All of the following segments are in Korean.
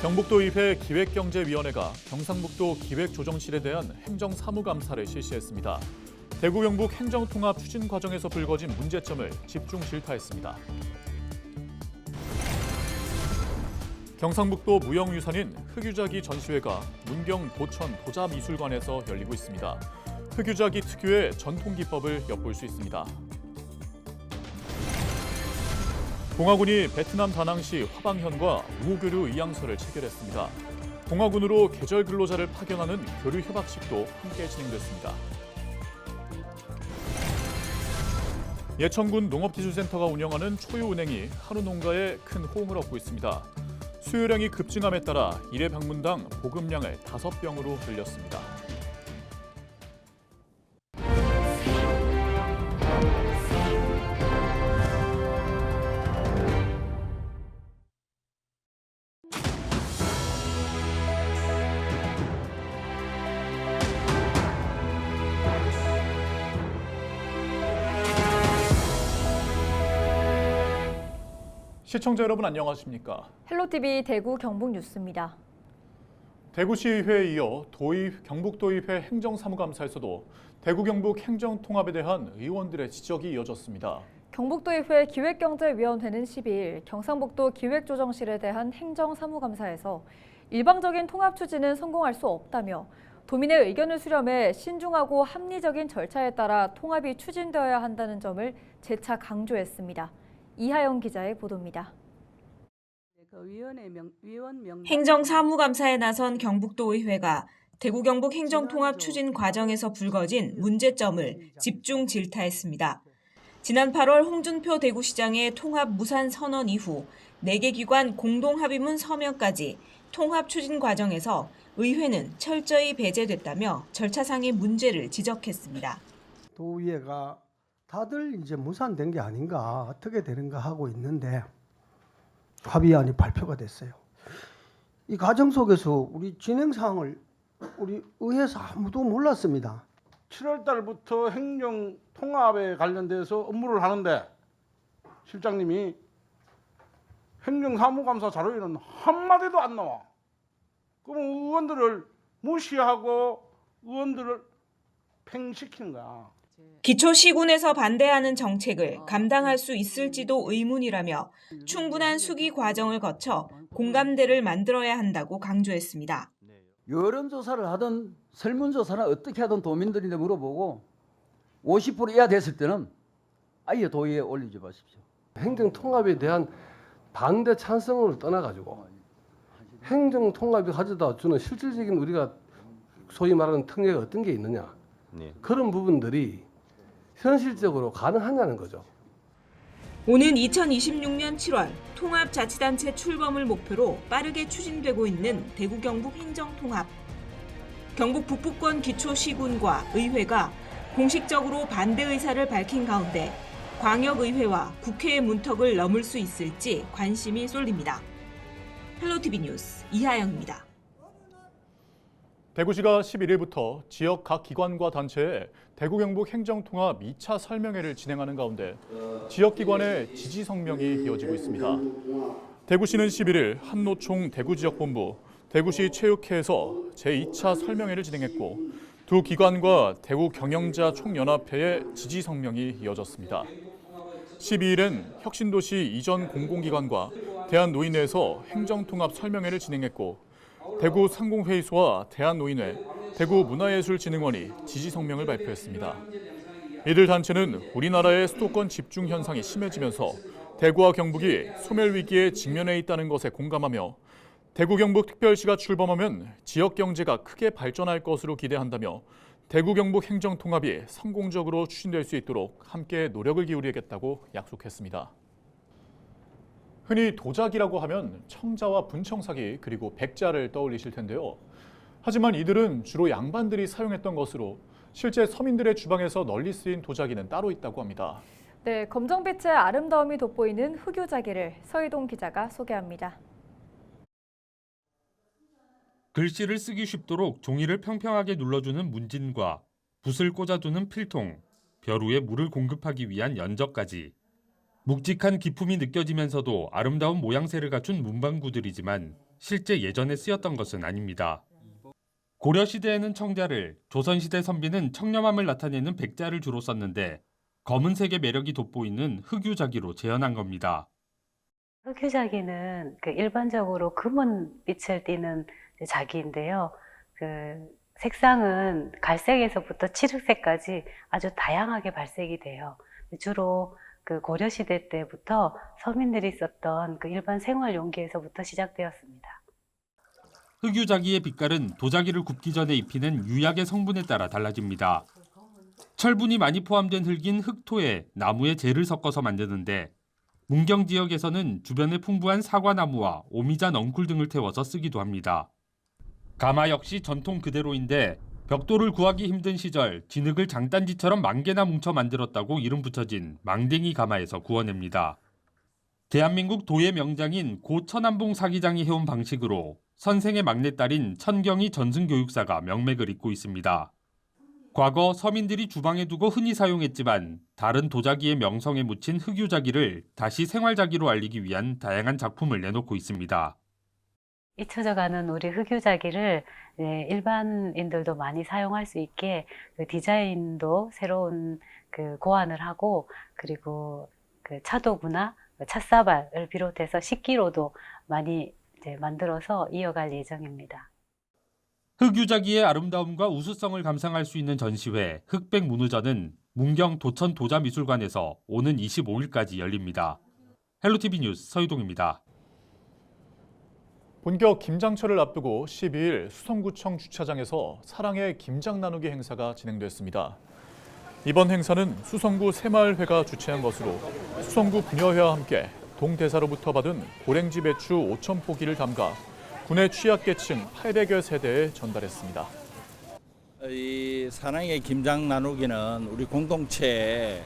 경북도의회 기획경제위원회가 경상북도 기획조정실에 대한 행정사무감사를 실시했습니다. 대구 경북 행정통합 추진 과정에서 불거진 문제점을 집중 질타했습니다. 경상북도 무형유산인 흑유자기 전시회가 문경 도천 도자미술관에서 열리고 있습니다. 흑유자기 특유의 전통 기법을 엿볼 수 있습니다. 공화군이 베트남 다낭시 화방현과 우호교류 의향서를 체결했습니다. 공화군으로 계절 근로자를 파견하는 교류 협약식도 함께 진행됐습니다. 예천군 농업기술센터가 운영하는 초유은행이 한우 농가에 큰 호응을 얻고 있습니다. 수요량이 급증함에 따라 1회 방문당 보급량을 5병으로 늘렸습니다. 시청자 여러분 안녕하십니까? 헬로티비 대구 경북 뉴스입니다. 대구시의회에 이어 경북도의회 행정사무감사에서도 대구 경북 행정통합에 대한 의원들의 지적이 이어졌습니다. 경북도의회 기획경제위원회는 12일 경상북도 기획조정실에 대한 행정사무감사에서 일방적인 통합 추진은 성공할 수 없다며 도민의 의견을 수렴해 신중하고 합리적인 절차에 따라 통합이 추진되어야 한다는 점을 재차 강조했습니다. 이하영 기자의 보도입니다. 행정사무감사에 나선 경북도의회가 대구 경북 행정통합 추진 과정에서 불거진 문제점을 집중 질타했습니다. 지난 8월 홍준표 대구시장의 통합 무산 선언 이후 4개 기관 공동합의문 서명까지 통합 추진 과정에서 의회는 철저히 배제됐다며 절차상의 문제를 지적했습니다. 도의회가 다들 이제 무산된 게 아닌가, 어떻게 되는가 하고 있는데 합의안이 발표가 됐어요. 이 과정 속에서 우리 진행 사항을 우리 의회에서 아무도 몰랐습니다. 7월 달부터 행정 통합에 관련돼서 업무를 하는데 실장님이 행정사무감사 자료에는 한마디도 안 나와. 그럼 의원들을 무시하고 의원들을 팽시키는 거야. 기초시군에서 반대하는 정책을 감당할 수 있을지도 의문이라며 충분한 수기 과정을 거쳐 공감대를 만들어야 한다고 강조했습니다. 여론조사를 하든 설문조사는 어떻게 하든 도민들인데 물어보고 50% 이하 됐을 때는 아예 도의회에 올리지 마십시오. 행정통합에 대한 반대 찬성을 떠나가지고 행정통합이 가져다 주는 실질적인 우리가 소위 말하는 특례가 어떤 게 있느냐. 그런 부분들이 현실적으로 가능하냐는 거죠. 오는 2026년 7월 통합자치단체 출범을 목표로 빠르게 추진되고 있는 대구 경북 행정통합. 경북 북부권 기초시군과 의회가 공식적으로 반대 의사를 밝힌 가운데 광역의회와 국회의 문턱을 넘을 수 있을지 관심이 쏠립니다. 헬로티비 뉴스 이하영입니다. 대구시가 11일부터 지역 각 기관과 단체에 대구 경북 행정통합 2차 설명회를 진행하는 가운데 지역기관의 지지 성명이 이어지고 있습니다. 대구시는 11일 한노총 대구지역본부, 대구시 체육회에서 제2차 설명회를 진행했고 두 기관과 대구 경영자 총연합회의 지지 성명이 이어졌습니다. 12일엔 혁신도시 이전 공공기관과 대한노인회에서 행정통합 설명회를 진행했고 대구 상공회의소와 대한노인회, 대구문화예술진흥원이 지지 성명을 발표했습니다. 이들 단체는 우리나라의 수도권 집중 현상이 심해지면서 대구와 경북이 소멸 위기에 직면해 있다는 것에 공감하며 대구 경북 특별시가 출범하면 지역 경제가 크게 발전할 것으로 기대한다며 대구 경북 행정통합이 성공적으로 추진될 수 있도록 함께 노력을 기울이겠다고 약속했습니다. 흔히 도자기라고 하면 청자와 분청사기 그리고 백자를 떠올리실 텐데요. 하지만 이들은 주로 양반들이 사용했던 것으로 실제 서민들의 주방에서 널리 쓰인 도자기는 따로 있다고 합니다. 네, 검정빛의 아름다움이 돋보이는 흑유자기를 서희동 기자가 소개합니다. 글씨를 쓰기 쉽도록 종이를 평평하게 눌러주는 문진과 붓을 꽂아두는 필통, 벼루에 물을 공급하기 위한 연저까지 묵직한 기품이 느껴지면서도 아름다운 모양새를 갖춘 문방구들이지만 실제 예전에 쓰였던 것은 아닙니다. 고려시대에는 청자를, 조선시대 선비는 청렴함을 나타내는 백자를 주로 썼는데 검은색의 매력이 돋보이는 흑유자기로 재현한 겁니다. 흑유자기는 일반적으로 검은 빛을 띠는 자기인데요. 색상은 갈색에서부터 칠흑색까지 아주 다양하게 발색이 돼요. 주로 고려시대 때부터 서민들이 썼던 일반 생활 용기에서부터 시작되었습니다. 흑유자기의 빛깔은 도자기를 굽기 전에 입히는 유약의 성분에 따라 달라집니다. 철분이 많이 포함된 흙인 흑토에 나무의 재를 섞어서 만드는데 문경 지역에서는 주변에 풍부한 사과나무와 오미자 넝쿨 등을 태워서 쓰기도 합니다. 가마 역시 전통 그대로인데 벽돌을 구하기 힘든 시절 진흙을 장단지처럼 만개나 뭉쳐 만들었다고 이름 붙여진 망댕이 가마에서 구워냅니다. 대한민국 도예 명장인 고 천안봉 사기장이 해온 방식으로 선생의 막내딸인 천경희 전승교육사가 명맥을 잇고 있습니다. 과거 서민들이 주방에 두고 흔히 사용했지만 다른 도자기의 명성에 묻힌 흑유자기를 다시 생활자기로 알리기 위한 다양한 작품을 내놓고 있습니다. 잊혀져가는 우리 흑유자기를 일반인들도 많이 사용할 수 있게 디자인도 새로운 고안을 하고, 그리고 차도구나 찻사발을 비롯해서 식기로도 많이 만들어서 이어갈 예정입니다. 흑유자기의 아름다움과 우수성을 감상할 수 있는 전시회 흑백문우전은 문경 도천 도자미술관에서 오는 25일까지 열립니다. 헬로티비 뉴스 서유동입니다. 본격 김장철을 앞두고 12일 수성구청 주차장에서 사랑의 김장 나누기 행사가 진행됐습니다. 이번 행사는 수성구 새마을회가 주최한 것으로 수성구 분여회와 함께 동대사로부터 받은 고랭지 배추 5,000포기를 담가 군의 취약계층 800여 세대에 전달했습니다. 이 사랑의 김장 나누기는 우리 공동체의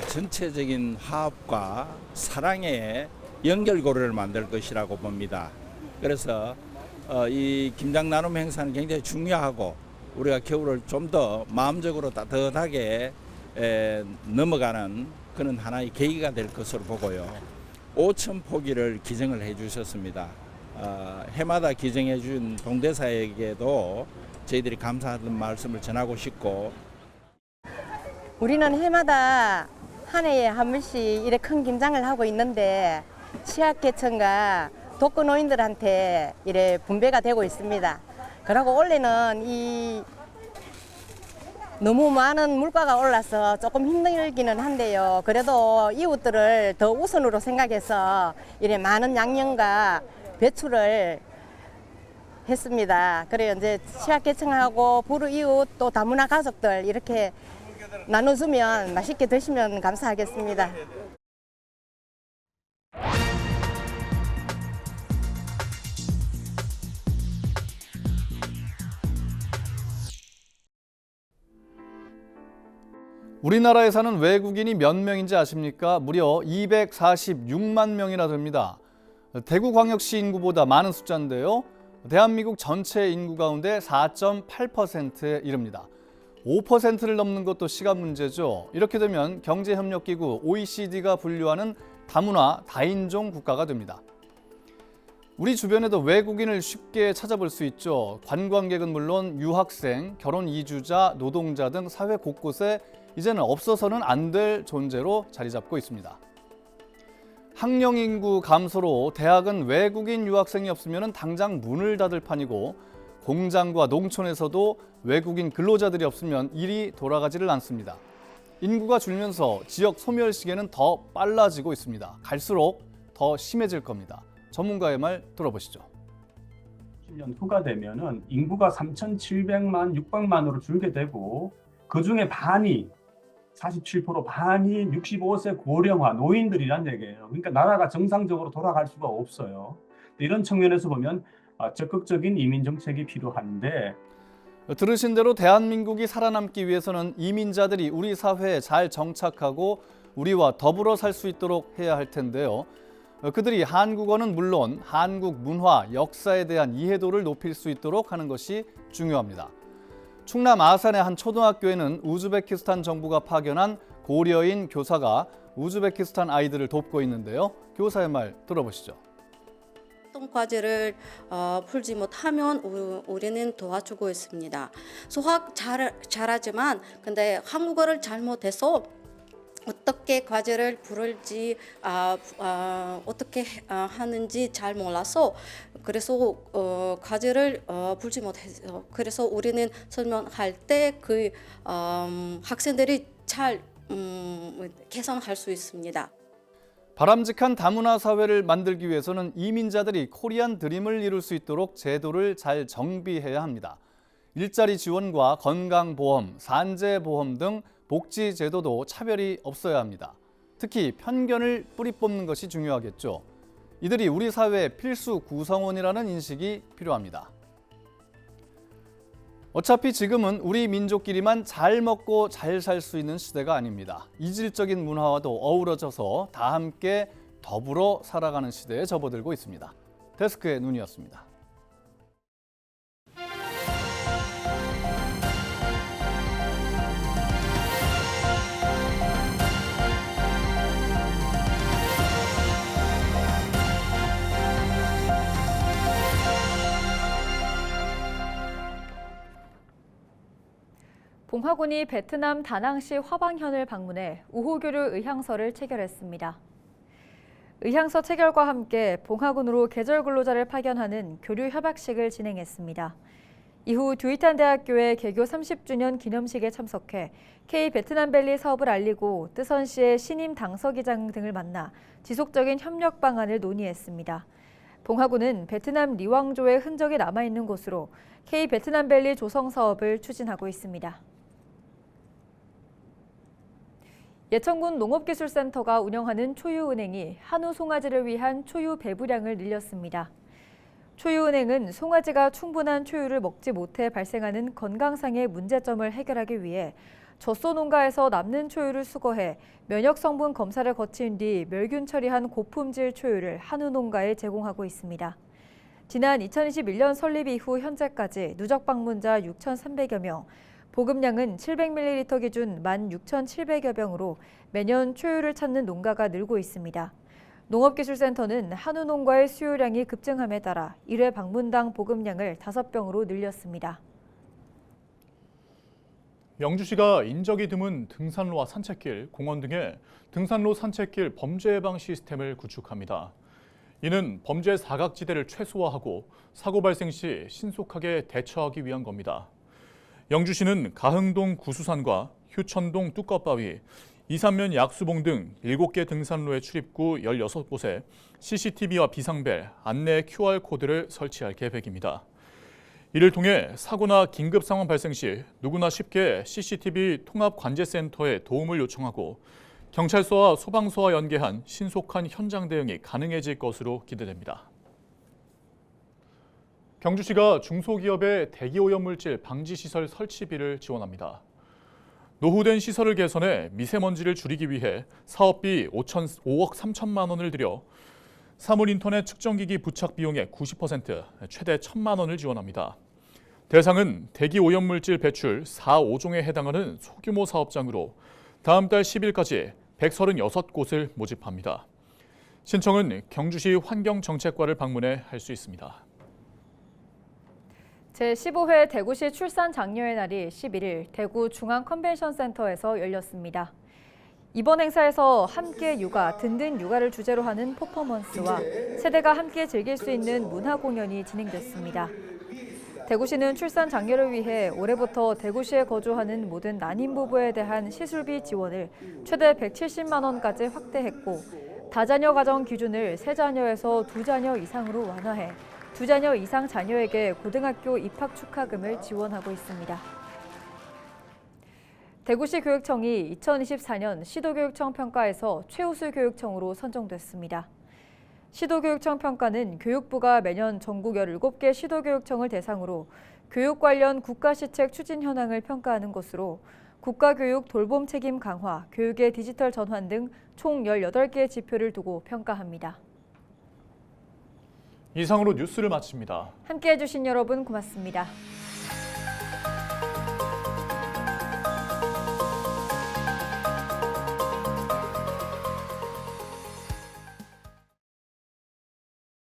전체적인 화합과 사랑의 연결고리를 만들 것이라고 봅니다. 그래서 이 김장 나눔 행사는 굉장히 중요하고 우리가 겨울을 좀 더 마음적으로 따뜻하게 넘어가는 그런 하나의 계기가 될 것으로 보고요. 5,000포기를 기증을 해주셨습니다. 해마다 기증해 준 동대사에게도 저희들이 감사하다는 말씀을 전하고 싶고, 우리는 해마다 한 해에 한 번씩 이렇게 큰 김장을 하고 있는데 취약계층과 독거노인들한테 이래 분배가 되고 있습니다. 그리고 올해는 너무 많은 물가가 올라서 조금 힘들기는 한데요. 그래도 이웃들을 더 우선으로 생각해서 이래 많은 양념과 배추를 했습니다. 그래요. 이제 취약계층하고 불우이웃 또 다문화 가족들 이렇게 나눠주면 맛있게 드시면 감사하겠습니다. 우리나라에 사는 외국인이 몇 명인지 아십니까? 무려 246만 명이나 됩니다. 대구광역시 인구보다 많은 숫자인데요. 대한민국 전체 인구 가운데 4.8%에 이릅니다. 5%를 넘는 것도 시간 문제죠. 이렇게 되면 경제협력기구 OECD가 분류하는 다문화 다인종 국가가 됩니다. 우리 주변에도 외국인을 쉽게 찾아볼 수 있죠. 관광객은 물론 유학생, 결혼 이주자, 노동자 등 사회 곳곳에 이제는 없어서는 안 될 존재로 자리 잡고 있습니다. 학령 인구 감소로 대학은 외국인 유학생이 없으면 당장 문을 닫을 판이고, 공장과 농촌에서도 외국인 근로자들이 없으면 일이 돌아가지를 않습니다. 인구가 줄면서 지역 소멸 시기는 더 빨라지고 있습니다. 갈수록 더 심해질 겁니다. 전문가의 말 들어보시죠. 10년 후가 되면은 인구가 3,700만, 600만으로 줄게 되고, 그 중에 반이 47% 반이 65세 고령화 노인들이란 얘기예요. 그러니까 나라가 정상적으로 돌아갈 수가 없어요. 이런 측면에서 보면 적극적인 이민 정책이 필요한데, 들으신 대로 대한민국이 살아남기 위해서는 이민자들이 우리 사회에 잘 정착하고 우리와 더불어 살 수 있도록 해야 할 텐데요. 그들이 한국어는 물론 한국 문화, 역사에 대한 이해도를 높일 수 있도록 하는 것이 중요합니다. 충남 아산의 한 초등학교에는 우즈베키스탄 정부가 파견한 고려인 교사가 우즈베키스탄 아이들을 돕고 있는데요. 교사의 말 들어보시죠. 어떤 과제를 풀지 못하면 우리는 도와주고 있습니다. 수학 잘하지만 근데 한국어를 잘못해서 어떻게 과제를 풀을지 어떻게 하는지 잘 몰라서 그래서 과제를 풀지 못해서 그래서 우리는 설명할 때 그 학생들이 잘 개선할 수 있습니다. 바람직한 다문화 사회를 만들기 위해서는 이민자들이 코리안 드림을 이룰 수 있도록 제도를 잘 정비해야 합니다. 일자리 지원과 건강보험, 산재보험 등 복지 제도도 차별이 없어야 합니다. 특히 편견을 뿌리 뽑는 것이 중요하겠죠. 이들이 우리 사회의 필수 구성원이라는 인식이 필요합니다. 어차피 지금은 우리 민족끼리만 잘 먹고 잘 살 수 있는 시대가 아닙니다. 이질적인 문화와도 어우러져서 다 함께 더불어 살아가는 시대에 접어들고 있습니다. 데스크의 눈이었습니다. 봉화군이 베트남 다낭시 화방현을 방문해 우호교류 의향서를 체결했습니다. 의향서 체결과 함께 봉화군으로 계절 근로자를 파견하는 교류 협약식을 진행했습니다. 이후 듀이탄 대학교의 개교 30주년 기념식에 참석해 K-베트남밸리 사업을 알리고 뜨선시의 신임 당서기장 등을 만나 지속적인 협력 방안을 논의했습니다. 봉화군은 베트남 리왕조의 흔적이 남아있는 곳으로 K-베트남밸리 조성 사업을 추진하고 있습니다. 예천군 농업기술센터가 운영하는 초유은행이 한우 송아지를 위한 초유 배부량을 늘렸습니다. 초유은행은 송아지가 충분한 초유를 먹지 못해 발생하는 건강상의 문제점을 해결하기 위해 젖소 농가에서 남는 초유를 수거해 면역 성분 검사를 거친 뒤 멸균 처리한 고품질 초유를 한우 농가에 제공하고 있습니다. 지난 2021년 설립 이후 현재까지 누적 방문자 6,300여 명, 보급량은 700ml 기준 16,700여 병으로 매년 초유를 찾는 농가가 늘고 있습니다. 농업기술센터는 한우 농가의 수요량이 급증함에 따라 1회 방문당 보급량을 5병으로 늘렸습니다. 영주시가 인적이 드문 등산로와 산책길, 공원 등의 등산로 산책길 범죄 예방 시스템을 구축합니다. 이는 범죄 사각지대를 최소화하고 사고 발생 시 신속하게 대처하기 위한 겁니다. 영주시는 가흥동 구수산과 휴천동 뚜껑바위, 이산면 약수봉 등 7개 등산로의 출입구 16곳에 CCTV와 비상벨, 안내 QR코드를 설치할 계획입니다. 이를 통해 사고나 긴급 상황 발생 시 누구나 쉽게 CCTV 통합관제센터에 도움을 요청하고 경찰서와 소방서와 연계한 신속한 현장 대응이 가능해질 것으로 기대됩니다. 경주시가 중소기업의 대기오염물질 방지시설 설치비를 지원합니다. 노후된 시설을 개선해 미세먼지를 줄이기 위해 사업비 5억 3천만 원을 들여 사물인터넷 측정기기 부착 비용의 90%, 최대 1,000만 원을 지원합니다. 대상은 대기오염물질 배출 4, 5종에 해당하는 소규모 사업장으로 다음 달 10일까지 136곳을 모집합니다. 신청은 경주시 환경정책과를 방문해 할 수 있습니다. 제15회 대구시 출산 장려의 날이 11일 대구 중앙컨벤션센터에서 열렸습니다. 이번 행사에서 함께 육아, 든든 육아를 주제로 하는 퍼포먼스와 세대가 함께 즐길 수 있는 문화 공연이 진행됐습니다. 대구시는 출산 장려를 위해 올해부터 대구시에 거주하는 모든 난임 부부에 대한 시술비 지원을 최대 170만 원까지 확대했고 다자녀 가정 기준을 3자녀에서 2자녀 이상으로 완화해 2자녀 이상 자녀에게 고등학교 입학 축하금을 지원하고 있습니다. 대구시 교육청이 2024년 시도교육청 평가에서 최우수 교육청으로 선정됐습니다. 시도교육청 평가는 교육부가 매년 전국 17개 시도교육청을 대상으로 교육 관련 국가시책 추진 현황을 평가하는 것으로 국가교육 돌봄 책임 강화, 교육의 디지털 전환 등 총 18개의 지표를 두고 평가합니다. 이상으로 뉴스를 마칩니다. 함께해 주신 여러분 고맙습니다.